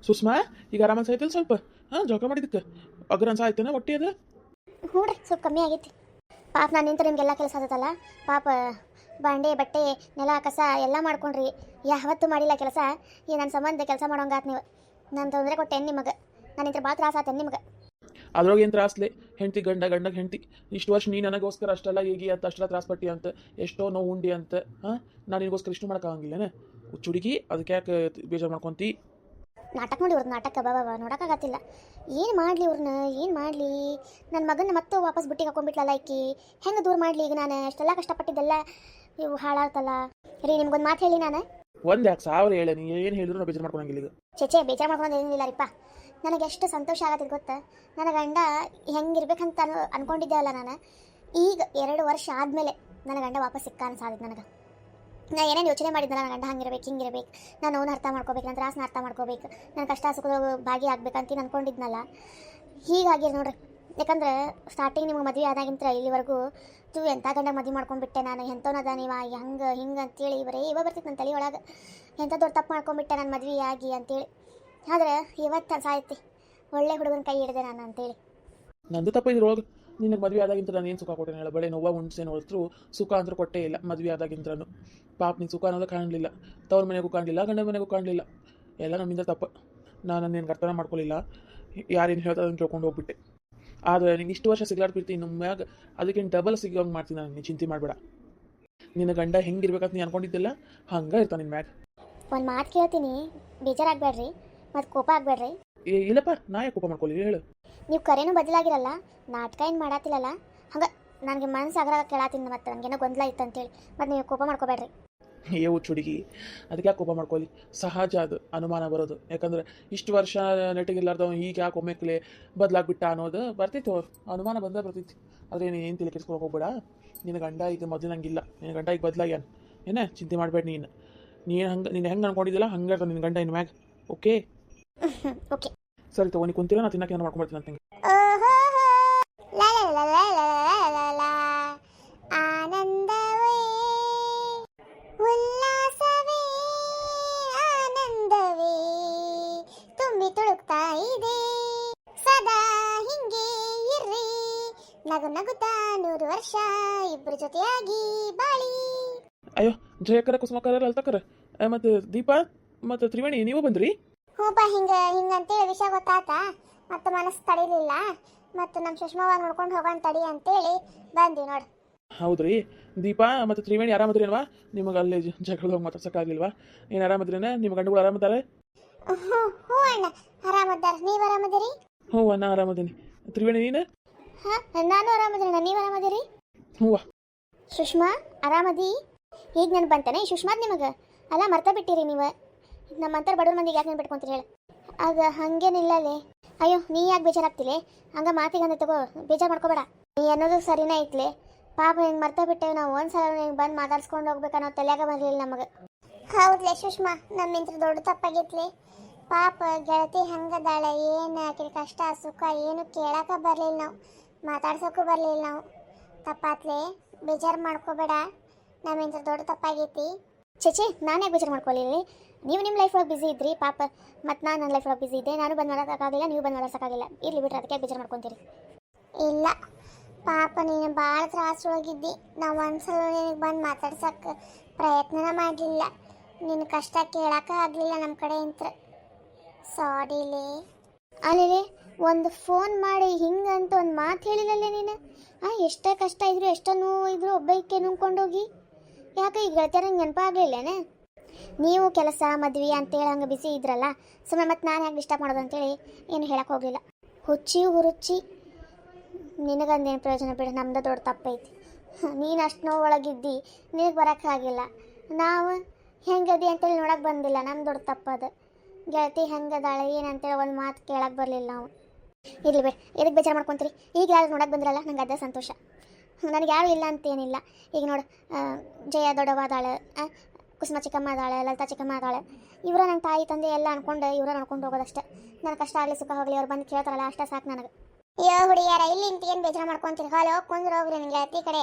ಸುಷ್ಮಾ ಈಗ ಆರಾಮ ಅನ್ಸಾಯ್ತಲ್ಲ ಸ್ವಲ್ಪ ಜೋಕ ಮಾಡಿದಕ್ಕೆ ಅಗ್ರ ಅನ್ಸಾಯ್ತೇನ ಹೊಟ್ಟಿ ಅದು ಹ್ಞೂ ರೀ ಸ್ವಲ್ಪ ಕಮ್ಮಿ ಆಗೈತಿ ಪಾಪ ನಾನು ನಿಂತು ನಿಮಗೆಲ್ಲ ಕೆಲಸ ಆದತ್ತಲ್ಲ ಪಾಪ ಬಾಂಡೆ ಬಟ್ಟೆ ನೆಲ ಕಸ ಎಲ್ಲ ಮಾಡ್ಕೊಂಡ್ರಿ ಯಾವತ್ತೂ ಮಾಡಿಲ್ಲ ಕೆಲಸ ಈ ನನ್ನ ಸಂಬಂಧ ಕೆಲಸ ಮಾಡೋಂಗಾತ್ ನೀವು ನಾನು ತೊಂದರೆ ಕೊಟ್ಟೇನು ನಿಮಗೆ ನಾನು ಇಂತ್ರ ಭಾಳ ತ್ರಾಸ ಆತೇನು ನಿಮಗೆ ಅದ್ರೊಳಗೆ ಏನು ತ್ರಾಸ್ಲೆ ಹೆಂಡ್ತಿ ಗಂಡಗೆ ಹೆಂಡ್ತಿ ಇಷ್ಟು ವರ್ಷ ನೀ ನನಗೋಸ್ಕರ ಅಷ್ಟೆಲ್ಲ ಹೇಗಿ ಅಂತ ಅಷ್ಟೆಲ್ಲ ತ್ರಾಸ ಪಟ್ಟಿ ಅಂತ ಎಷ್ಟೋ ನೋವು ಉಂಡಿ ಅಂತ ನಾನು ನಿನಗೋಸ್ಕರ ಇಷ್ಟು ಮಾಡೋಕ್ಕಾಗಂಗಿಲ್ಲನೇ ಹುಚ್ಚುಡುಗಿ ಅದಕ್ಕೆ ಯಾಕೆ ಬೇಜಾರು ಮಾಡ್ಕೊಂತಿ ನಾಟಕ ನೋಡಿ ಇವ್ರದ್ದು ನಾಟಕ ಬಾಬಾ ನೋಡೋಕ್ಕಾಗತ್ತಿಲ್ಲ ಏನು ಮಾಡಲಿ ಇವ್ರನ್ನ ಏನು ಮಾಡಲಿ ನನ್ನ ಮಗನ ಮತ್ತೆ ವಾಪಸ್ ಬುಟ್ಟಿಗೆ ಹಾಕೊಂಡ್ಬಿಟ್ಲಲ್ಲ ಈಕಿ ಹೆಂಗೆ ದೂರ ಮಾಡಲಿ ಈಗ ನಾನು ಎಷ್ಟೆಲ್ಲ ಕಷ್ಟಪಟ್ಟಿದ್ದೆಲ್ಲ ಇವು ಹಾಳಾಗ್ತಲ್ಲ ರೀ ನಿಮ್ಗೊಂದು ಮಾತು ಹೇಳಿ ನಾನು ಒಂದು ಯಾಕೆ ಸಾವಿರ ಹೇಳಿ ನೀ ಏನು ಹೇಳಿದ್ರು ನಾವು ಬೇಜಾರು ಮಾಡ್ಕೊಳಂಗಿಲ್ಲ ಈಗ ಚೇಚೆ ಬೇಜಾರು ಮಾಡ್ಕೊಂಡು ಏನಿಲ್ಲ ರೀಪ್ಪ ನನಗೆ ಎಷ್ಟು ಸಂತೋಷ ಆಗತ್ತಿದ್ದು ಗೊತ್ತಾ ನನ್ನ ಗಂಡ ಹೆಂಗಿರ್ಬೇಕಂತ ಅನ್ಕೊಂಡಿದ್ದೆ ಅಲ್ಲ ನಾನು ಈಗ 2 ವರ್ಷ ಆದಮೇಲೆ ನನ್ನ ಗಂಡ ವಾಪಸ್ ಸಿಕ್ಕ ಅನ್ಸಾದಿದ್ದು ನನಗೆ ನಾ ಏನೇನು ಯೋಚನೆ ಮಾಡಿದ್ನಲ್ಲ ನನ್ನ ಗಂಡ ಹಂಗಿರ್ಬೇಕು ಹಿಂಗಿರ್ಬೇಕು ನಾನು ಅವನು ಅರ್ಥ ಮಾಡ್ಕೋಬೇಕು ನನ್ನ ತ್ರಾಸನ ಅರ್ಥ ಮಾಡ್ಕೋಬೇಕು ನನ್ನ ಕಷ್ಟ ಸುಖದ ಭಾಗಿ ಆಗ್ಬೇಕಂತ ಅನ್ಕೊಂಡಿದ್ನಲ್ಲ ಹೀಗಾಗಿ ನೋಡ್ರಿ ಯಾಕಂದ್ರೆ ಸ್ಟಾರ್ಟಿಂಗ್ ನಿಮ್ಗೆ ಮದುವೆ ಆದಾಗಿಂತ ಇಲ್ಲಿವರೆಗೂ ಎಂಥ ಗಂಡ ಮದುವೆ ಮಾಡ್ಕೊಂಡ್ಬಿಟ್ಟೆ ನಾನು ಎಂಥವನದ ನೀವ ಹಂಗೆ ಹಿಂಗೆ ಅಂತೇಳಿ ಇವ ಬರ್ತಿತ್ತು ನನ್ನ ತಲೆ ಒಳಗೆ ಎಂಥ ದೊಡ್ಡ ತಪ್ಪು ಮಾಡ್ಕೊಂಡ್ಬಿಟ್ಟೆ ನನ್ನ ಮದುವೆ ಆಗಿ ಅಂತೇಳಿ ಆದ್ರೆ ಇವತ್ತು ಅನ್ಸಾಯ್ತಿ ಒಳ್ಳೆ ಹುಡುಗನ ಕೈ ಹಿಡಿದೆ ನಾನು ಅಂತೇಳಿ ನಂದು ತಪ್ಪ ಇದ್ರೊಳಗೆ ನಿನಗೆ ಮದುವೆ ಆದಾಗಿಂತ ನಾನು ಏನು ಸುಖ ಕೊಟ್ಟೇನೆ ಹೇಳ ಬಳೆ ನೋವು ಹುಣ್ಸೇನು ಹೊರತು ಸುಖ ಅಂದ್ರೂ ಕೊಟ್ಟೇ ಇಲ್ಲ ಮದುವೆ ಆದಾಗಿಂತ್ರನು ಪಾಪ ನೀನು ಸುಖ ಅನ್ನೋದು ಕಾಣಲಿಲ್ಲ ತವ್ರ ಮನೆಗೂ ಕಾಣಲಿಲ್ಲ ಗಂಡ ಮನೆಗೂ ಕಾಣಲಿಲ್ಲ ಎಲ್ಲ ನಮ್ಮಿಂದ ತಪ್ಪು ನಾನು ನಿನ್ಗೆ ಅರ್ಥನ ಮಾಡ್ಕೊಳ್ಳಿಲ್ಲ ಯಾರೇನು ಹೇಳ್ತಾ ಅದನ್ನು ಕೇಳ್ಕೊಂಡು ಹೋಗ್ಬಿಟ್ಟೆ ಆದರೆ ನಿಂಗೆ ಇಷ್ಟು ವರ್ಷ ಸಿಗ್ಲಾಡ್ಬಿಡ್ತೀನಿ ನಮ್ಮ ಮ್ಯಾಗ ಅದಕ್ಕೆ ಡಬಲ್ ಸಿಗೋಂಗೆ ಮಾಡ್ತೀನಿ ನಾನು ನೀನು ಚಿಂತೆ ಮಾಡಬೇಡ ನಿನ್ನ ಗಂಡ ಹೆಂಗಿರ್ಬೇಕಂತ ನೀನು ಅನ್ಕೊಂಡಿದ್ದಿಲ್ಲ ಹಂಗೆ ಇರ್ತಾನೆ ನಿನ್ನ ಮ್ಯಾಗ ಒಂದು ಮಾತು ಕೇಳ್ತೀನಿ ಬೇಜಾರಾಗಬೇಡ್ರಿ ಮತ್ತು ಕೋಪ ಆಗಬೇಡ್ರಿ ಇಲ್ಲಪ್ಪ ನಾ ಯಾಕೆ ಕೋಪ ಮಾಡ್ಕೊಳ್ಳಿ ಹೇಳು ನೀವು ಕರೆನೂ ಬದಲಾಗಿರಲ್ಲ ನಾಟಕ ಏನು ಮಾಡತ್ತಿಲ್ಲಲ್ಲ ಹಂಗೆ ನನಗೆ ಮನಸ್ಸು ಅಗ್ರಾಗ ಕೇಳತ್ತೀನಿ ಮತ್ತು ನನಗೇನೋ ಗೊಂದಲ ಇತ್ತು ಅಂತೇಳಿ ಮತ್ತು ನೀವು ಕೋಪ ಮಾಡ್ಕೋಬೇಡ್ರಿ ಹುಚ್ಚುಡುಗಿ ಅದಕ್ಕೆ ಯಾಕೆ ಕೋಪ ಮಾಡ್ಕೊಳ್ಳಿ ಸಹಜ ಅದು ಅನುಮಾನ ಬರೋದು ಯಾಕಂದ್ರೆ ಇಷ್ಟು ವರ್ಷ ನೆಟ್ಟಿಗಿಲ್ಲಾರ್ದವ ಈಗ ಯಾಕೆ ಒಮ್ಮೆಕ್ಲೆ ಬದಲಾಗ್ಬಿಟ್ಟ ಅನ್ನೋದು ಬರ್ತಿತ್ತು ಅನುಮಾನ ಬಂದ ಬರ್ತಿತ್ತು ಆದರೆ ನೀನು ಏನು ತಲೆ ಕೆಡಿಸ್ಕೊಳಕ್ಕೆ ಹೋಗ್ಬೇಡ ನಿನ್ನ ಗಂಡ ಈಗ ಮೊದಲಿನಂಗಿಲ್ಲ ನಿನ್ನ ಗಂಡ ಈಗ ಬದಲಾಗ್ಯಾನ ಏನೇ ಚಿಂತೆ ಮಾಡಬೇಡ ನೀನು ಹೆಂಗೆ ಅನ್ಕೊಂಡಿದ್ದಿಲ್ಲ ಹಂಗೆ ನಿನ್ನ ಗಂಡ ಇನ್ನು ಮ್ಯಾಗ ಓಕೆ ಓಕೆ ಸರಿ ತಗೋ ನೀ ಕುಂತಿಲ್ಲ ನಾನು ತಿನ್ನಕ್ಕೆ ಏನು ಮಾಡ್ಕೊಂಡ್ಬರ್ತೀನಿ ಅಂತ ಆನಂದವೇ ಉಲ್ಲಾಸವೇ ಆನಂದವೇ ತುಂಬಿ ತುಳುಕ್ತಾ ಇದೆ ಸದಾ ಹಿಂಗೆ ಇರ್ರಿ ನಗು ನಗುತ್ತಾ 100 ವರ್ಷ ಇಬ್ರು ಜೊತೆಯಾಗಿ ಬಾಳಿ ಅಯ್ಯೋ ಜಯಕರ ಕುಸುಮಕರ ಅಲ್ತಕರ ಮತ್ತು ದೀಪ ಮತ್ತು ತ್ರಿವೇಣಿ ನೀವು ಬಂದ್ರಿ ಹ್ಞೂಪ್ಪ ಹಿಂಗಂತೇಳಿ ವಿಷಯ ಗೊತ್ತಾತ ಮತ್ತು ಮನಸ್ಸು ತಡಿಲಿಲ್ಲ ಮತ್ತು ನಮ್ಮ ಸುಷ್ಮಾವಾಗ ನೋಡ್ಕೊಂಡು ಹೋಗೋಣ ತಡಿ ಅಂತೇಳಿ ಬಂದಿ ನೋಡಿ ಹೌದ್ರಿ ದೀಪಾ ಮತ್ತು ತ್ರಿವೇಣಿ ಆರಾಮದ್ರಿ ಅಲ್ವಾ ನಿಮಗೆ ಅಲ್ಲಿ ಜಗಳದಾಗ ಮಾತಾಡ್ಸೋಕ್ಕಾಗಲಿಲ್ವಾ ಏನು ಆರಾಮದ್ರೇನ ನಿಮ್ಮ ಗಂಡುಗಳು ಆರಾಮದಾರೆ ಹ್ಞೂ ಹ್ಞೂ ಅಣ್ಣ ಆರಾಮದ್ದಾರ ನೀವು ಆರಾಮದಿರಿ ಹ್ಞೂ ನಾ ಆರಾಮದೀನಿ ತ್ರಿವೇಣಿ ನೀನು ಹಾಂ ನಾನು ಆರಾಮದಿರಿ ನೀವು ಆರಾಮದಿರಿ ಹ್ಞೂ ಸುಷ್ಮಾ ಆರಾಮದಿ ಈಗ ನಾನು ಬಂತಾನೆ ಈ ಸುಷ್ಮಾದ್ ನಿಮಗೆ ಅಲ್ಲ ಮರ್ತಾ ಬಿಟ್ಟಿರಿ ನೀವು ನಮ್ಮಂತರ ಬಡವ್ರ ಮಂದಿಗೆ ಯಾಕೆ ನೆನ್ಬಿಟ್ಕೊಂತೀರಿ ಹೇಳಿ ಅದು ಹಂಗೇನಿಲ್ಲಲೇ ಅಯ್ಯೋ ನೀ ಯಾಕೆ ಬೇಜಾರಾಗ್ತಿಲೆ ಹಂಗೆ ಮಾತಿಗಂದ್ರೆ ತಗೋ ಬೇಜಾರು ಮಾಡ್ಕೋಬೇಡ ನೀ ಅನ್ನೋದು ಸರಿನೇ ಐತ್ಲೆ ಪಾಪ ಹಿಂಗೆ ಮರ್ತಾ ಬಿಟ್ಟೇವೆ ನಾವು ಒಂದ್ಸಲ ಹಿಂಗೆ ಬಂದು ಮಾತಾಡ್ಸ್ಕೊಂಡು ಹೋಗ್ಬೇಕನ್ನೋ ತಲೆಯಾಗ ಬರಲಿಲ್ಲ ನಮಗೆ ಹೌದ್ಲೆ ಸುಷ್ಮಾ ನಮ್ಮಿಂತ್ರ ದೊಡ್ಡ ತಪ್ಪಾಗೈತ್ಲೆ ಪಾಪ ಗೆಳತಿ ಹಂಗದಾಳೆ ಏನು ಆಕೆ ಕಷ್ಟ ಸುಖ ಏನು ಕೇಳಾಕ ಬರಲಿಲ್ಲ ನಾವು ಮಾತಾಡ್ಸೋಕ್ಕೂ ಬರಲಿಲ್ಲ ನಾವು ತಪ್ಪಾತ್ಲೆ ಬೇಜಾರು ಮಾಡ್ಕೋಬೇಡ ನಮ್ಮಿಂತ್ರ ದೊಡ್ಡ ತಪ್ಪಾಗೈತಿ ಚೇಚೆ ನಾನೇ ಬೇಜಾರು ಮಾಡ್ಕೊಳ್ಳಿ ನೀವು ನಿಮ್ಮ ಲೈಫ್ ಒಳಗೆ ಬಿಸಿ ಇದ್ರಿ ಪಾಪ ಮತ್ತು ನಾನು ನನ್ನ ಲೈಫ್ ಒಳಗೆ ಬಿಸಿ ಇದ್ದೆ ನಾನು ಬಂದು ಮಾಡೋಕ್ಕಾಗಿಲ್ಲ ನೀವು ಬಂದು ಮಾಡೋಕ್ಕಾಗಿಲ್ಲ ಇರಲಿ ಬಿಟ್ರೆ ಅದಕ್ಕೆ ಬೇಜಾರು ಮಾಡ್ಕೊತೀರಿ ಇಲ್ಲ ಪಾಪ ನೀನು ಭಾಳ ತ್ರಾಸೊಳಗಿದ್ದಿ ನಾವು ಒಂದ್ಸಲ ನಿನಗೆ ಬಂದು ಮಾತಾಡ್ಸೋಕ್ಕೆ ಪ್ರಯತ್ನನ ಮಾಡಲಿಲ್ಲ ನಿನ್ನ ಕಷ್ಟ ಕೇಳೋಕೆ ಆಗಲಿಲ್ಲ ನಮ್ಮ ಕಡೆ ಅಂತ ಸಾರಿಲೇ ಅಲ್ಲಿ ಒಂದು ಫೋನ್ ಮಾಡಿ ಹಿಂಗಂತ ಒಂದು ಮಾತು ಹೇಳಿಲ್ಲಲ್ಲೇ ನೀನು ಎಷ್ಟೇ ಕಷ್ಟ ಇದ್ರು ಎಷ್ಟೋ ನೋವು ಇದ್ರು ಒಬ್ಬೈಕೆ ನುಂಗ್ಕೊಂಡೋಗಿ ಯಾಕೆ ಈಗ ಗೆಳತಿಯರಂಗೆ ನೆನಪಾಗಲಿಲ್ಲೇನೆ ನೀವು ಕೆಲಸ ಮದ್ವೆ ಅಂತೇಳಿ ಹಂಗೆ ಬಿಸಿ ಇದ್ರಲ್ಲ ಸುಮ್ಮನೆ ಮತ್ತು ನಾನು ಯಾಕೆ ಡಿಸ್ಟರ್ಬ್ ಮಾಡೋದು ಅಂತೇಳಿ ಏನು ಹೇಳಕ್ಕೆ ಹೋಗಲಿಲ್ಲ ಹುಚ್ಚಿ ನಿನಗಂದೇನು ಪ್ರಯೋಜನ ಬಿಡ ನಮ್ದು ದೊಡ್ಡ ತಪ್ಪೈತಿ ನೀನು ಅಷ್ಟು ನೋವೊಳಗಿದ್ದಿ ನಿನಗೆ ಬರೋಕ್ಕಾಗಿಲ್ಲ ನಾವು ಹೆಂಗದಿ ಅಂತೇಳಿ ನೋಡೋಕೆ ಬಂದಿಲ್ಲ ನಮ್ಮ ದೊಡ್ಡ ತಪ್ಪದು ಗೆಳತಿ ಹೆಂಗದಾಳೆ ಏನಂತೇಳಿ ಒಂದು ಮಾತು ಕೇಳಕ್ಕೆ ಬರಲಿಲ್ಲ ನಾವು ಇರಲಿ ಬಿಡಿ ಎದಕ್ಕೆ ಬೇಜಾರು ಮಾಡ್ಕೊತೀರಿ ಈಗ ಯಾರು ನೋಡೋಕೆ ಬಂದಿರಲ್ಲ ನಂಗೆ ಅದೇ ಸಂತೋಷ ನನಗೆ ಯಾರು ಇಲ್ಲ ಅಂತೇನಿಲ್ಲ ಈಗ ನೋಡು ಜಯ ದೊಡ್ಡವಾದಾಳೆ ಕುಸುಮ ಚಿಕ್ಕಮ್ಮ ಅದಾಳೆ ಲಲಿತಾ ಚಿಕ್ಕಮ್ಮ ಅದಾಳೆ ಇವರ ನನ್ನ ತಾಯಿ ತಂದೆ ಎಲ್ಲ ಅನ್ಕೊಂಡು ಇವರ ನೋಡ್ಕೊಂಡು ಹೋಗೋದಷ್ಟೇ ನನ್ನ ಕಷ್ಟ ಆಗಲಿ ಸುಖ ಹೋಗಲಿ ಅವ್ರು ಬಂದು ಕೇಳ್ತಾರಲ್ಲ ಅಷ್ಟೇ ಸಾಕು ನನಗೆ ಅಯ್ಯೋ ಹುಡುಗಿಯಾರ ಇಲ್ಲಿ ಇಂತ ಏನು ಬೇಜಾರು ಮಾಡ್ಕೊತೀರಿ ಹಾಲು ಕುಂದ್ರು ಹೋಗ್ರಿ ನಿನಗೆ ಅತಿ ಕಡೆ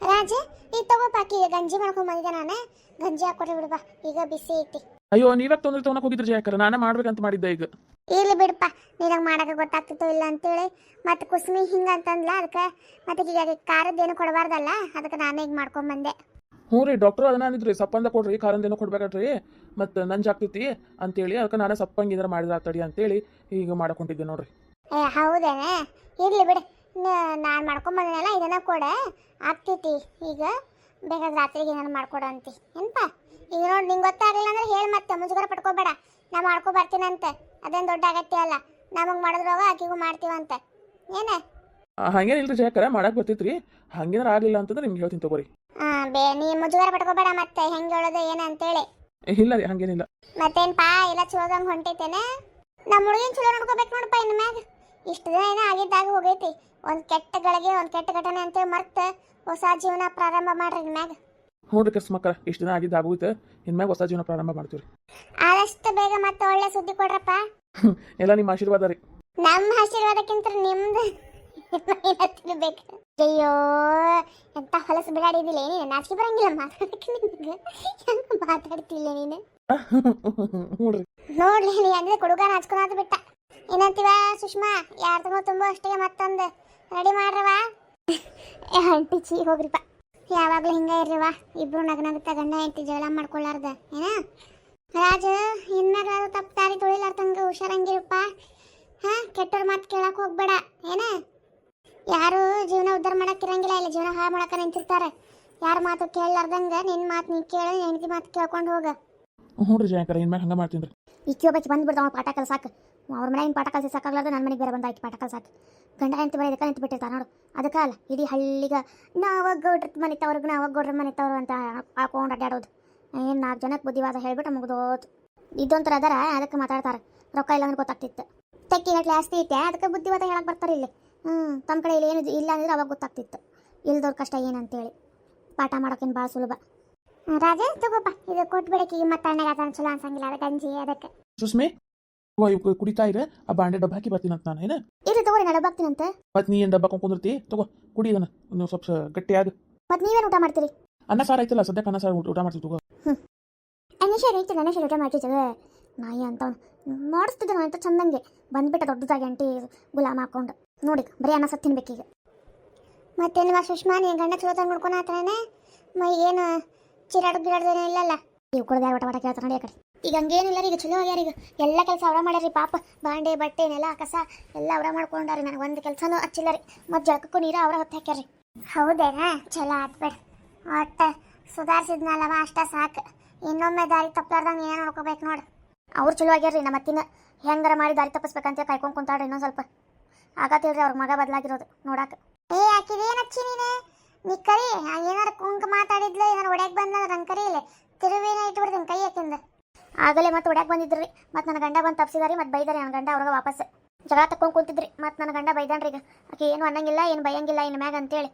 ರಾಜ ಈಗ ತಗೋ ಪಾಕಿ ಗಂಜಿ ಮಾಡ್ಕೊಂಡು ಬಂದಿದ್ದೆ ನಾನು ಗಂಜಿ ಹಾಕ್ಕೊಟ್ರಿ ಬಿಡುವ ಈಗ ಬಿಸಿ ಐತಿ ಅಯ್ಯೋ ನೀವ್ಯಾಕೆ ತೊಂದರೆ ತೊಗೊಳಕ್ ಹೋಗಿದ್ರಿ ಜಯಕರ, ನಾನೇ ಮಾಡ್ಬೇಕಂತ ಮಾಡಿದ್ದೆ ಈಗ. ಇರ್ಲಿ ಬಿಡಪ್ಪ, ನಿನಗೆ ಮಾಡಕ್ಕೆ ಗೊತ್ತಾಗ್ತಿತ್ತೋ ಇಲ್ಲ ಅಂತೇಳಿ ಮತ್ತೆ ಕುಸ್ಮಿ ಹಿಂಗೆ ಅಂತಂದ್ಲ, ಅದಕ್ಕೆ ಮತ್ತೆ ಈಗ ಖಾರದ್ದೇನು ಕೊಡಬಾರ್ದಲ್ಲ, ಅದಕ್ಕೆ ನಾನೇ ಈಗ ಮಾಡ್ಕೊಂಬಂದೆ. ಹ್ಞೂ ರೀ, ಡಾಕ್ಟ್ರು ಅದನ್ನ ಅಂದಿದ್ರಿ, ಸಪ್ಪಂದ ಕೊಡ್ರಿ, ಖಾರಂದೇನೋ ಕೊಡ್ಬೇಕಲ್ರಿ, ಮತ್ತು ನಂಜಾಗ್ತೈತಿ ಅಂತೇಳಿ ಅದಕ್ಕೆ ನಾನೇ ಸಪ್ಪಂಗಿದ್ರೆ ಮಾಡಿದ್ರೆ ಆತಡಿ ಅಂತೇಳಿ ಈಗ ಮಾಡಕೊಂಡಿದ್ದೆ ನೋಡ್ರಿ. ಏ ಹೌದೇನೆ, ಇರ್ಲಿ ಬಿಡು, ನಾನು ಮಾಡ್ಕೊಂಬಂದನಲ್ಲ ಇದನ್ನ ಕೊಡ ಆಗ್ತೈತಿ. ಈಗ ಬೇಕಾದ್ರೆ ರಾತ್ರಿಗೆ ನಾನು ಮಾಡ್ಕೊಡು ಅಂತಿ ಏನಪ್ಪ. ಈಗ ನೋಡಿ ನಿಂಗೆ ಗೊತ್ತಾಗಲಿಲ್ಲ ಅಂದ್ರೆ ಹೇಳಿ, ಮತ್ತೆ ಮುಜುಗರ ಪಟ್ಕೋಬೇಡ, ನಾ ಮಾಡ್ಕೊ ಬರ್ತೀನಂತೆ, ಅದೇನು ದೊಡ್ಡ ಅಗತ್ಯ ಅಲ್ಲ, ನಮಗೆ ಮಾಡಿದ್ರವ ಆಕಿಗೂ ಮಾಡ್ತೀವಂತ ಏನೇ. ಹಂಗೇನಿಲ್ರಿ ಜಯಕರ, ಮಾಡಕ್ಕೆ ಬರ್ತೈತ್ರಿ, ಹಂಗೇನಾರು ಆಗಲಿಲ್ಲ ಅಂತಂದ್ರೆ ನಿಮ್ಗೆ ಹೇಳ್ತೀನಿ ತಗೋರಿ. ನೀ ಮುಜುಗರ ಪಟ್ಕೋಬೇಡ ಮತ್ತೆ ಹೆಂಗೆ ಹೇಳೋದು ಏನು ಅಂತೇಳಿ. ಇಲ್ಲ ರೀ, ಹಂಗೇನಿಲ್ಲ. ಮತ್ತೇನಪ್ಪಾ ಎಲ್ಲ ಚಲೋದಂಗೆ ಹೊಂಟೈತೇನೆ. ನಮ್ಮ ಹುಡುಗಿನ ಚಲೋ ನೋಡ್ಕೋಬೇಕು ನೋಡಪ್ಪ, ಇನ್ನು ಮ್ಯಾಗ ಇಷ್ಟು ದಿನ ಏನೋ ಆಗಿದ್ದಾಗ ಹೋಗೈತಿ, ಒಂದು ಕೆಟ್ಟ ಗಳಿಗೆ ಒಂದು ಕೆಟ್ಟ ಘಟನೆ ಅಂತೇಳಿ ಮರ್ತು ಹೊಸ ಜೀವನ ಪ್ರಾರಂಭ ಮಾಡ್ರಿ ಇನ್ನು ಮ್ಯಾಗ. ನೋಡ್ರಿ ಕಸ್ ಮಕ್ಕಳ, ಇಷ್ಟು ದಿನ ಆಗಿದ್ದು ಆಗೋಯ್ತು, ಇನ್ಮ್ಯಾಗ ಹೊಸ ಜೀವನ ಪ್ರಾರಂಭ ಮಾಡ್ತೀವಿ ರೀ. ಆದಷ್ಟು ಬೇಗ ಮತ್ತೆ ಒಳ್ಳೆ ಸುದ್ದಿ ಕೊಡ್ರಪ್ಪ. ಎಲ್ಲ ನಿಮ್ಮ ಆಶೀರ್ವಾದ ರೀ. ನಮ್ಮ ಆಶೀರ್ವಾದಕ್ಕಿಂತ ನಿಮ್ದು ತಿಳ್ಬೇಕು. ಅಯ್ಯೋ ಎಂತ ಹೊಲಸು ಬಿಡಾಡಿದಿಲ್ಲ, ನೀನು ನಾಚಿಕೆ ಬರಂಗಿಲ್ಲ ಮಾತಾಡಕ್ಕೆ, ನಿನಗೆ ಹೆಂಗ ಮಾತಾಡ್ತಿಲ್ಲ ನೀನು. ನೋಡ್ರಿ ನೋಡ್ಲಿ ನೀ ಅಂದ್ರೆ ಕೊಡುಗ ನಾಚ್ಕೊಳೋದು ಬಿಟ್ಟ. ಏನಂತೀವ ಸುಷ್ಮಾ, ಯಾರು ತಗೋ ತುಂಬ ಅಷ್ಟಿಗೆ ಮತ್ತೊಂದು ರೆಡಿ ಮಾಡ್ರವ. ಅಂಟಿಚಿ ಹೋಗ್ರಿಪ್ಪ, ಯಾವಾಗಲೂ ಹಿಂಗೆ ಇರ್ರಿವ, ಇಬ್ರು ನಗನಗುತ್ತಾ ಗಂಡ ಹೆಂಡತಿ ಜಗಳ ಮಾಡ್ಕೊಳ್ಳಾರ್ದ ಏನ. ರಾಜ ಇನ್ಮ್ಯಾಗ ತಪ್ಪು ದಾರಿ ತೊಳಿಲಾರ್ದಂಗೆ ಹುಷಾರಂಗಿರಪ್ಪ. ಕೆಟ್ಟವ್ರ ಮಾತು ಕೇಳಕ್ಕೆ ಹೋಗ್ಬೇಡ ಏನ. ಯಾರು ಜೀವನ ಉದ್ಧಾರ ಮಾಡಕ್ಕಿರಂಗಿಲ್ಲ, ಇಲ್ಲ ಜೀವನ ಹಾಳು ಮಾಡಕ್ಕೆ ನಿಂತಿರ್ತಾರೆ. ಯಾರ ಮಾತು ಕೇಳಲಾರ್ದಂಗೆ ನಿನ್ನ ಮಾತು ನೀ ಕೇಳ, ಹೆಂಡತಿ ಮಾತು ಕೇಳ್ಕೊಂಡು ಹೋಗ. ಹ್ಞೂ ರೀ ಜಯಕರ, ಇನ್ಮ್ಯಾಗ ಹಂಗೆ ಮಾಡ್ತೀನಿ ರೀ. ಈ ಕಿಯೋಬಾಕಿ ಬಂದ್ಬಿಡ್ದು ಅವ್ನು ಪಾಠ ಕಲ್ಸಾಕ. ಅವ್ರ ಮನೆಗಿನ ಪಾಠ ಕಲ್ಸಿ ಸಾಕಾಗ್ಲಾರ್ದು ನನ್ನ ಮನೆಗೆ ಬೇರೆ ಬಂದಾಕಿ ಪಾಠ ಕಲ್ಸಾಕ. ಗಂಡ ಹೆಂಡತಿ ಬರೀ ಇದಕ್ಕೆ ನಿಂತು ಬಿಟ್ಟಿರ್ತಾರೆ ನೋಡು, ಅದಕ್ಕೆ ಅಲ್ಲ ಇಡೀ ಹಳ್ಳಿಗೆ ನಾವಾಗ ಗೌಡ್ರ ಮನಿತವ್ರಿಗೆ ನಾವಾಗ ಗೌಡ್ರ ಮನಿತವ್ರು ಅಂತ ಹಾಕೊಂಡು ಅಡ್ಡಾಡೋದು. ಏನು 4 ಜನಕ್ಕೆ ಬುದ್ಧಿವಾದ ಹೇಳ್ಬಿಟ್ಟು ಮುಗಿದೋತು. ಇದೊಂಥರ ಅದರ, ಅದಕ್ಕೆ ಮಾತಾಡ್ತಾರೆ. ರೊಕ್ಕ ಇಲ್ಲ ಅಂದ್ರೆ ಗೊತ್ತಾಗ್ತಿತ್ತು, ತೆಕ್ಕಿಗಟ್ಲೆ ಆಸ್ತಿ ಐತೆ ಅದಕ್ಕೆ ಬುದ್ಧಿವಾದ ಹೇಳಕ್ಕೆ ಬರ್ತಾರೆ ಇಲ್ಲಿ. ತಮ್ಮ ಕಡೆ ಇಲ್ಲಿ ಏನು ಇಲ್ಲ ಅಂದ್ರೆ ಅವಾಗ ಗೊತ್ತಾಗ್ತಿತ್ತು ಇಲ್ದವ್ರ ಕಷ್ಟ ಏನಂತೇಳಿ. ಪಾಠ ಮಾಡೋಕೇನು ಭಾಳ ಸುಲಭ. ರಾಜ ತಗೋಪ್ಪ, ಇದು ಕೊಟ್ಬಿಡಕ್ಕೆ ಮತ್ತೆ ಅಣ್ಣಗೆ ಅದನ್ನು ಚಲೋ ಅನ್ಸಂಗಿಲ್ಲ, ಅದು ಗಂಜಿ ಅದಕ್ಕೆ. ಸುಸ್ಮಿ ಕುಡಿತಾ ಇರ, ಆ ಬಾಂಡೆ ಡಬ್ಬ ಹಾಕಿ ಬರ್ತೀನಿ ಅಂತ ನಾನು ಏನ. ಇದು ತಗೋರಿ, ನಾ ಡಬ್ಬ ಹಾಕ್ತೀನಂತೆ. ಮತ್ತೆ ನೀ ಏನು ಡಬ್ಬ ಕುಂದಿರ್ತಿ, ತಗೋ ಕುಡಿ ಇದನ್ನ, ನೀವು ಸ್ವಲ್ಪ ಗಟ್ಟಿಯಾಗ. ಮತ್ತೆ ನೀವೇನು ಊಟ ಮಾಡ್ತೀರಿ? ಅನ್ನ ಸಾರು ಐತಲ್ಲ, ಸದ್ಯಕ್ಕೆ ಅನ್ನ ಸಾರು ಊಟ ಮಾಡ್ತೀವಿ ತಗೋ. ಅನೇಶ್ವರ ಐತೆ, ಅನೇಶ್ವರ ಊಟ ಮಾಡ್ತಿದ್ದೆ ನಾಯಿ ಅಂತ ಮಾಡಿಸ್ತಿದ್ದೆ ನಾನು ಅಂತ ಚಂದಂಗೆ ಬಂದ್ಬಿಟ್ಟ ದೊಡ್ಡದಾಗಿ ಅಂಟಿ ಗುಲಾಮ ಹಾಕೊಂಡು. ನೋಡಿ ಬರೀ ಅನ್ನ ಸತ್ತು ತಿನ್ಬೇಕೀಗ. ಮತ್ತೇನು ಸುಷ್ಮಾ, ನೀನು ಗಂಡ ಚಲೋತಾಗ ನೋಡ್ಕೊಂಡು ಆತನೇ ಮೈ ಏನು ಚಿರಾಡು ಗಿರಾಡ್ದೇನೋ ಇಲ್ಲಲ್ಲ. ಇವು ಕೊಡದೆ ಊಟ ಊಟ ಕೇಳ್ತಾರೆ ನೋಡಿ ಆ ಕಡೆ. ಈಗ ಹಂಗೇನಿಲ್ಲ ರೀ, ಈಗ ಚಲೋ ಆಗ್ಯಾರ. ಈಗ ಎಲ್ಲ ಕೆಲಸ ಅವರ ಮಾಡ್ಯಾರಿ ಪಾಪ, ಬಾಂಡೆ ಬಟ್ಟೆ ನೆಲ ಕಸ ಎಲ್ಲ ಅವರ ಮಾಡ್ಕೊಂಡಾರಿ. ನನಗೆ ಒಂದು ಕೆಲಸನೂ ಹಚ್ಚಿಲ್ಲ ರೀ, ಮತ್ತು ಜಳಕಕ್ಕೂ ನೀರು ಅವರ ಹೊತ್ತು ಹಾಕ್ಯಾರಿ. ಹೌದೇನಾ, ಚಲೋ ಆತ್ಬೇಡ, ಒಟ್ಟು ಸುಧಾರಿಸಿದ್ನಲ್ಲವ ಅಷ್ಟ ಸಾಕು. ಇನ್ನೊಮ್ಮೆ ದಾರಿ ತಪ್ಪಲಾರ್ದಂಗೆ ಏನೇನು ನೋಡ್ಕೋಬೇಕು ನೋಡು. ಅವ್ರು ಚಲೋ ಆಗ್ಯಾರ್ರಿ, ನಮ್ಮ ಅತ್ತಿನ ಹೆಂಗಾರ ಮಾಡಿ ದಾರಿ ತಪ್ಪಿಸ್ಬೇಕಂತ ಕಾಯ್ಕೊಂಡು ಕುಂತಾಡ್ರಿ ಇನ್ನೊಂದು ಸ್ವಲ್ಪ. ಆಗತ್ತಿಲ್ರಿ ಅವ್ರ ಮಗ ಬದಲಾಗಿರೋದು ನೋಡಾಕ. ಏ ಆಕಿದೇನು ಹಚ್ಚಿ ನೀ ಕರಿ, ಏನಾರು ಕುಂಕ ಮಾತಾಡಿದ್ಲ ಏನಾರು ಒಡ್ಯಾಕ್ ಬಂದ್ರೆ ನಂಗೆ ಕರೀಲಿ, ತಿರುವಿನ ಇಟ್ಬಿಡ್ತೀನಿ ಕೈ ಹಾಕಿಂದ. ಆಗಲೇ ಮತ್ತೆ ಒಡ್ಯಾಕ್ ಬಂದಿದ್ರಿ, ಮತ್ತು ನನ್ನ ಗಂಡ ಬಂದು ತಪ್ಸಿದಾರಿ, ಮತ್ತು ಬೈದಾರಿ ನನ್ನ ಗಂಡ ಅವ್ರಿಗೆ ವಾಪಸ್. ಜಗಳ ತಕ್ಕೊಂಡು ಕುಂತಿದ್ರಿ, ಮತ್ತು ನನ್ನ ಗಂಡ ಬೈದಾನ್ರಿ. ಈಗ ಆಕೆ ಏನು ಅನ್ನಂಗಿಲ್ಲ, ಏನು ಬೈಯಂಗಿಲ್ಲ ಇನ್ನು ಮ್ಯಾಗ ಅಂತೇಳಿ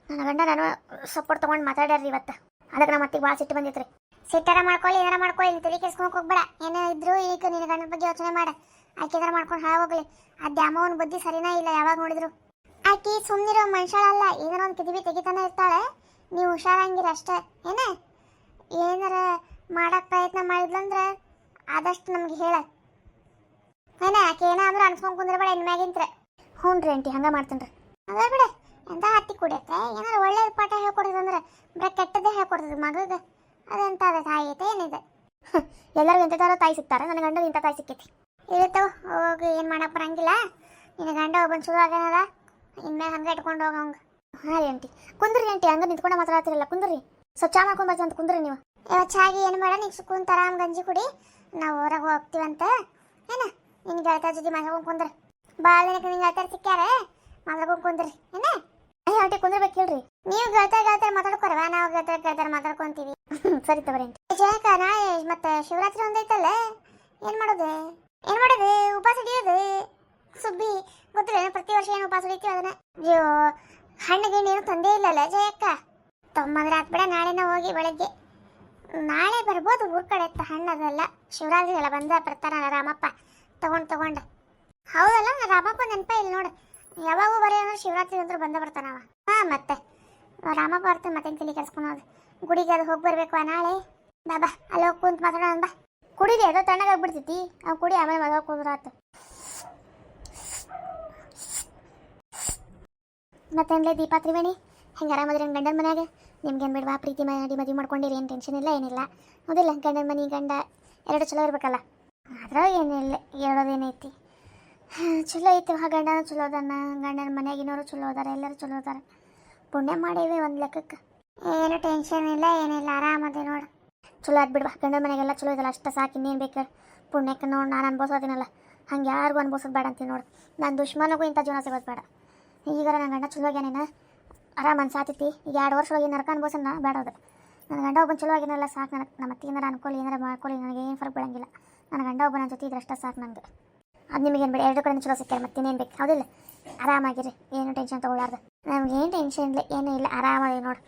ನನ್ನ ಗಂಡ ನಾನು ಸಪೋರ್ಟ್ ತೊಗೊಂಡು ಮಾತಾಡ್ಯಾರ್ರಿ ಇವತ್ತು. ಅದಕ್ಕೆ ನಮ್ಮ ಮತ್ತಿಗೆ ಭಾಳ ಸಿಟ್ಟು ಬಂದಿತ್ತು ರೀ. ಸಿಟ್ಟಾರ ಮಾಡ್ಕೊಳ್ಳಿ, ಏನಾರ ಮಾಡ್ಕೊಳ್ಳಿ, ನೀನು ತಲೆ ಕೆಸ್ಕೊಂಡು ಹೋಗ್ಬೇಡ. ಏನೇ ಇದ್ರು ಈಗ ನಿನ್ನ ಗಂಡನ ಬಗ್ಗೆ ಯೋಚನೆ ಮಾಡ. ಆಕೆ ಏನಾರ ಮಾಡ್ಕೊಂಡು ಹಾಳಾಗೋಗ್ಲಿ. ಆ ದ್ಯಾಮವನ ಬುದ್ಧಿ ಸರಿನಾ ಇಲ್ಲ, ಯಾವಾಗ ನೋಡಿದ್ರು ಆಕೆ ಸುಮ್ಮನಿರೋ ಮನುಷ್ಯಳಲ್ಲ, ಏನಾರ ಒಂದು ಕಿದಿಬಿ ತೆಗಿತಾನೆ ಇರ್ತಾಳೆ. ನೀವು ಹುಷಾರಂಗಿರ ಅಷ್ಟೇ ಏನೇ. ಏನಾರ ಮಾಡಕ್ಕೆ ಪ್ರಯತ್ನ ಮಾಡಿದ್ಲಂದ್ರೆ ಆದಷ್ಟು ನಮ್ಗೆ ಹೇಳ ಏನೇ. ಆಕೆ ಏನಾದ್ರೂ ಅನ್ಸ್ಕೊಂಡು ಕುಂದ್ರಬೇಡ ಇನ್ಮ್ಯಾಗಿಂತ್ರ. ಹ್ಞೂ ರೀ ಆಂಟಿ, ಹಂಗೆ ಮಾಡ್ತೀನಿ ರೀ. ಅದ ಬಿಡ, ಎಂತ ಹತ್ತಿ ಕುಡಿಯತ್ತೆ, ಏನಾರು ಒಳ್ಳೇದು ಪಾಠ ಹೇಳ್ಕೊಡೋದಂದ್ರೆ ಬರೀ ಕೆಟ್ಟದ್ದೇ ಹೇಳ್ಕೊಡ್ತದೆ ಮಗಗೆ. ಅದಂತ ಅದ ತಾಯಿ ಐತೆ ಏನಿದೆ. ಎಲ್ಲರಿಗೂ ಎಂಥ ಥರ ತಾಯಿ ಸಿಗ್ತಾರೆ, ನನ್ನ ಗಂಡ ಇಂಥ ತಾಯಿ ಸಿಕ್ಕೈತಿ. ಇರುತ್ತೋ ಹೋಗಿ, ಏನು ಮಾಡಕ್ಕೆ ಬರಂಗಿಲ್ಲ. ನಿನ್ನ ಗಂಡ ಒಬ್ಬನ ಶುರು ಆಗ್ಯಾನಲ್ಲ, ಇನ್ಮೇಲೆ ಹಂಗೆ ಇಟ್ಕೊಂಡು ಹೋಗ ಹಂಗೆ. ಹಾಂ ರೀ ಆಂಟಿ, ಕುಂದ್ರಿ ಆಂಟಿ, ಹಂಗೆ ನಿಂತ್ಕೊಂಡು ಮಾತಾಡ್ತಿರಲ್ಲ, ಕುಂದ್ರಿ. ಸ್ವಲ್ಪ ಚಾ ಮಾಡ್ಕೊಂಡು ಬರ್ತೀನಿ ಅಂತ ಕುಂದ್ರಿ ನೀವು. ಚಾಗಿ ಏನು ಬೇಡ, ನೀವು ಕುಂತ ಆರಾಮ್ ಗಂಜಿ ಕುಡಿ, ನಾವು ಹೊರಗೆ ಹೋಗ್ತೀವಂತ ಏನ. ನಿನ್ನ ಗೆಳತ ಜೊತೆ ಮಾತಾಡ್ಕೊಂಡು ಕುಂದ್ರಿ, ಭಾಳ ದಿನಕ್ಕೆ ನಿನ್ನ ಗೆಳತಾರ ಸಿಕ್ಕ್ಯಾರೆ, ಮಾತಾಡ್ಕೊಂಡು ಕುಂದ್ರಿ ಏನ. ಅಯ್ಯ ಆಂಟಿ ಕುಂದ್ರಬೇಕು ಹೇಳ್ರಿ. ನೀವು ಗೆಳತಾರ ಮಾತಾಡ್ಕೊರವ, ನಾವು ಗೆಳತಾರ ಮಾತಾಡ್ಕೊಂತೀವಿ. ಸರಿ ತಗೋರಿ ಆಂಟಿ. ಜಯಕ ನಾಳೆ ಮತ್ತೆ ಶಿವರಾತ್ರಿ ಒಂದೈತಲ್ಲ, ಏನು ಮಾಡೋದು ಉಪವಾಸ ಹಿಡಿಯೋದು. ಸುಬ್ಬಿ ಗೊತ್ತಿಲ್ಲ, ಪ್ರತಿ ವರ್ಷ ಏನು ಉಪವಾಸ ಹಿಡಿತೀವಿ ಅದನ್ನ. ಅಯ್ಯೋ ಹಣ್ಣು ಗಿಣ್ಣು ಏನು ತಂದೇ ಇಲ್ಲಲ್ಲ ಜಯಕ್ಕ, ತೊಂಬಂದ್ರೆ ಹಾಕ್ಬಿಡ. ನಾಳೆನ ಹೋಗಿ ಬೆಳಗ್ಗೆ ನಾಳೆ ಬರ್ಬೋದು ಊರ್ ಕಡೆ ಹಣ್ಣು ಅದೆಲ್ಲ. ಶಿವರಾತ್ರಿ ಎಲ್ಲ ಬರ್ತಾರ ರಾಮಪ್ಪ ತಗೊಂಡು. ಹೌದಲ್ಲ, ರಾಮಪ್ಪ ನೆನಪ ಇಲ್ಲ ನೋಡು, ಯಾವಾಗೂ ಬರೀ ಅಂದ್ರೆ ಶಿವರಾತ್ರಿ ಅಂದ್ರೆ ಬರ್ತಾನವ. ಹಾಂ ಮತ್ತೆ ರಾಮಪ್ಪ ಬರ್ತಾನೆ, ಮತ್ತೇನು ತಲೆ ಕೆಲ್ಸ್ಕೊಳೋದು. ಗುಡಿಗೆ ಅದು ಹೋಗಿ ಬರ್ಬೇಕು ನಾಳೆ. ಬಾ ಅಲ್ಲಿ ಹೋಗಿ ಕುಂತು ಮಾತಾಡೋಣ ಬಾ. ಕುಡಿಲಿ ಅದೋ ತಣ್ಣಗಾಗ್ಬಿಡ್ತೈತಿ ಅವ್ನು ಕುಡಿ ಆಮೇಲೆ ಮದುವೆ ಕುಂದ್ರಾತು. ಮತ್ತೇನ್ಲೇ ದೀಪಾ ತ್ರಿವೇಣಿ ಹೆಂಗೆ ಆರಾಮದ್ರಿ ನನ್ನ ಗಂಡನ ಮನ್ಯಾಗ? ನಿಮ್ಗೇನು ಬಿಡ್ವಾ ಪ್ರೀತಿ ಮಾಡಿ ಮದುವೆ ಮಾಡ್ಕೊಂಡಿರಿ, ಏನು ಟೆನ್ಷನ್ ಇಲ್ಲ ಏನಿಲ್ಲ ಹೌದಿಲ್ಲ? ಗಂಡನ ಮನೆ ಗಂಡ ಎರಡು ಚಲೋ ಇರ್ಬೇಕಲ್ಲ, ಅದ್ರಾಗ ಏನಿಲ್ಲ ಹೇಳೋದೇನೈತಿ. ಚಲೋ ಐತಿ ಗಂಡನ ಚಲೋ ಅದಾನ, ಗಂಡನ ಮನ್ಯಾಗಿನವರು ಚಲೋ ಅದಾರ, ಎಲ್ಲರೂ ಚಲೋ ಅದಾರ, ಪುಣ್ಯ ಮಾಡೇವಿ ಒಂದು ಲೆಕ್ಕಕ್ಕೆ. ಏನು ಟೆನ್ಷನ್ ಇಲ್ಲ ಏನಿಲ್ಲ ಆರಾಮದೆ ನೋಡು. ಚಲೋ ಆದ್ ಬಿಡ್ವಾ, ಗಂಡನ ಮನೆಗೆಲ್ಲ ಚಲೋ ಇದಲ್ಲ ಅಷ್ಟ ಸಾಕು, ಇನ್ನೇನು ಬೇಕು ಪುಣ್ಯಕ್ಕೆ ನೋಡಿ ನಾನು ಅನ್ಬೋಸೋದಿನಲ್ಲ, ಹಂಗೆ ಯಾರಿಗೂ ಅನ್ಬೋಸೋದು ಬೇಡ ಅಂತೀನಿ ನೋಡು. ನಾನು ದುಶ್ಮನಿಗೂ ಇಂಥ ಜೀವನ ಸಿಗೋದು ಬೇಡ. ಈಗಾರ ನನ್ನ ಗಂಡ ಚಲೋ ಆಗ್ಯಾನೇನ ಆರಾಮ ಅನ್ಸಾತೈತಿ. ಈಗ 2 ವರ್ಷ ಒಳಗೆ ನರಕ ಅನ್ಬೋಸನ್ನ ಬೇಡ ಅದು. ನನ್ನ ಗಂಡ ಒಬ್ಬನ ಚಲೋ ಆಗಿನಲ್ಲ ಸಾಕು ನನಗೆ. ನಮ್ಮ ಅತ್ತೆ ಏನಾರ ಅನ್ಕೊಳ್ಳಿ ಏನಾರ ಮಾಡ್ಕೊಳ್ಳಿ ನನಗೆ ಏನು ಫರ್ಕ್ ಬೀಳಂಗಿಲ್ಲ. ನನ್ನ ಗಂಡ ಒಬ್ಬನ ಜೊತೆ ಇದ್ರಷ್ಟ ಸಾಕು ನನಗೆ. ಅದು ನಿಮಗೇನು ಬೇಡ, 2 ಕಡೆ ಚಲೋ ಸಿಕ್ಕಾರೆ ಮತ್ತೇನೇನು ಬೇಕು ಹೌದಿಲ್ಲ? ಆರಾಮಾಗಿರಿ, ಏನು ಟೆನ್ಷನ್ ತೊಗೊಳ್ಳಾರ್ದು. ನಮ್ಗೇನು ಟೆನ್ಷನ್ ಇಲ್ಲ ಏನೂ ಇಲ್ಲ, ಆರಾಮಾಗಿ ನೋಡು.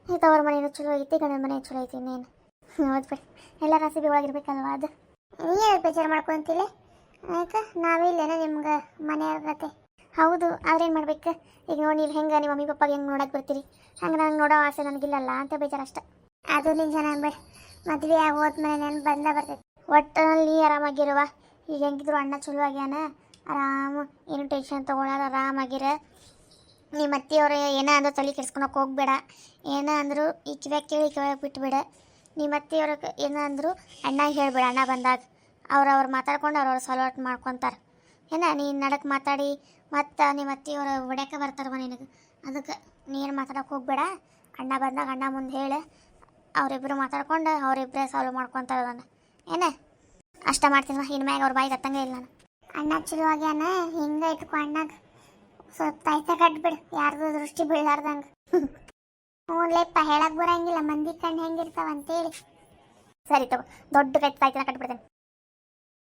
ಈ ತವ್ರ ಮನೇನು ಚಲೋ ಐತಿ, ಗಂಡನ ಮನೆ ಚಲೋ ಐತಿ, ಇನ್ನೇನು ಹೌದು ಬಿಡಿ. ಎಲ್ಲ ರೆಸಿಪಿ ಒಳಗಿರ್ಬೇಕಲ್ವ ಅದು. ನೀ ಬೇಜಾರು ಮಾಡ್ಕೊತಿಲ್ಲ ಆಯ್ತಾ, ನಾವಿಲ್ಲೇನ ನಿಮ್ಗೆ ಮನೆಯಾಗತ್ತೆ. ಹೌದು, ಅವ್ರೇನು ಮಾಡ್ಬೇಕು ಈಗ ನೋಡಿ, ನೀವು ಹೆಂಗೆ ನಿಮ್ಮ ಮಮ್ಮಿ ಪಪ್ಪಾಗೆ ಹೆಂಗೆ ನೋಡಕ್ಕೆ ಬರ್ತೀರಿ, ಹಂಗೆ ನಂಗೆ ನೋಡೋ ಆಸೆ ನನಗಿಲ್ಲಲ್ಲ ಅಂತ ಬೇಜಾರಷ್ಟೆ. ಅದು ನಿಜ ನಂಬೇಡ, ಮದುವೆ ಆಗೋದ್ಮೇಲೆ ನೆನಪು ಬರ್ತೈತಿ. ಒಟ್ಟಿನಲ್ಲಿ ಆರಾಮಾಗಿರುವ. ಈಗ ಹೆಂಗಿದ್ರು ಅಣ್ಣ ಚಲೋ ಆಗ್ಯಾನ, ಆರಾಮ ಏನು ಟೆನ್ಷನ್ ತೊಗೊಳಾರ, ಆರಾಮಾಗಿರ. ನಿಮ್ಮ ಅತ್ತೆಯವ್ರು ಏನೋ ಅಂದ್ರು ತಲೆ ಕೆಡ್ಸ್ಕೊಳಕ್ಕೆ ಹೋಗ್ಬೇಡ, ಏನೋ ಅಂದರು ಈ ಕಿವ್ಯಾಗ ಕೇಳಿ ಕಿವ್ಯಾಗ ಬಿಟ್ಬಿಡ. ನಿಮ್ಮ ಅತ್ತೆಯವ್ರ ಏನೋ ಅಂದರು ಅಣ್ಣಗೆ ಹೇಳ್ಬೇಡ, ಅಣ್ಣ ಬಂದಾಗ ಅವ್ರು ಮಾತಾಡ್ಕೊಂಡು ಅವ್ರವ್ರು ಸಾಲ್ವ್ ಮಾಡ್ಕೊತಾರೆ. ಏನ ನೀನು ನಡಕ್ಕೆ ಮಾತಾಡಿ ಮತ್ತು ನಿಮ್ಮ ಅತ್ತೆಯವ್ರು ಹೊಡ್ಯಕ್ಕೆ ಬರ್ತಾರವ ನಿನಗೆ, ಅದಕ್ಕೆ ನೀನು ಮಾತಾಡೋಕೆ ಹೋಗ್ಬೇಡ. ಅಣ್ಣ ಬಂದಾಗ ಅಣ್ಣ ಮುಂದೆ ಹೇಳು, ಅವರಿಬ್ಬರು ಮಾತಾಡ್ಕೊಂಡು ಅವರಿಬ್ಬರೇ ಸಾಲ್ವ್ ಮಾಡ್ಕೊತಾರೆ ಅದನ್ನು. ಏನ ಅಷ್ಟ ಮಾಡ್ತೀನವ, ಇನ್ನು ಮ್ಯಾಗ ಅವ್ರ ಬಾಯಿಗೆ ಹತ್ತಂಗೆ ಇಲ್ಲ ನಾನು. ಅಣ್ಣ ಚಲೋ ಆಗ್ಯಾನ, ಹಿಂಗೆ ಇಟ್ಕೊ ಅಣ್ಣಗೆ ಸ್ವಲ್ಪ ತಾಯ್ತ ಕಟ್ಬಿಡು, ಯಾರ್ದು ದೃಷ್ಟಿ ಬೀಳಾರ್ದಂಗೆ. ಹ್ಞೂಲೆಪ್ಪ, ಹೇಳಕ್ಕೆ ಬರಂಗಿಲ್ಲ ಮಂದಿ ಕಣ್ಣು ಹೆಂಗಿರ್ತಾವ ಅಂತೇಳಿ. ಸರಿ ತಗೋ, ದೊಡ್ಡ ತಾಯ್ತನ ಕಟ್ಬಿಡ್ತೇನೆ.